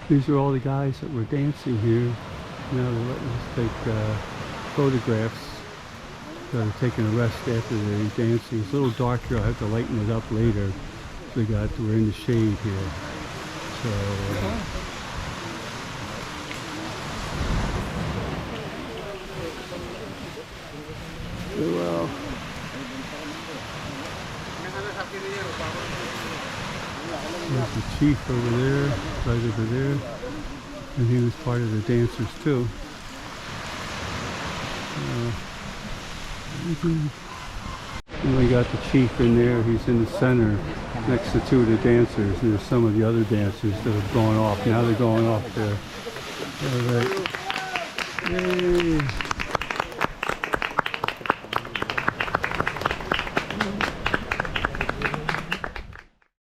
These are all the guys that were dancing here. Now they're letting us take photographs. They're taking a rest after the dancing. It's a little dark here. I'll have to lighten it up later. We're in the shade here. So, well, there's the chief over there, right over there. And he was part of the dancers too. And we got the chief in there. He's in the center next to two of the dancers. And there's some of the other dancers that have gone off. Now they're going off there.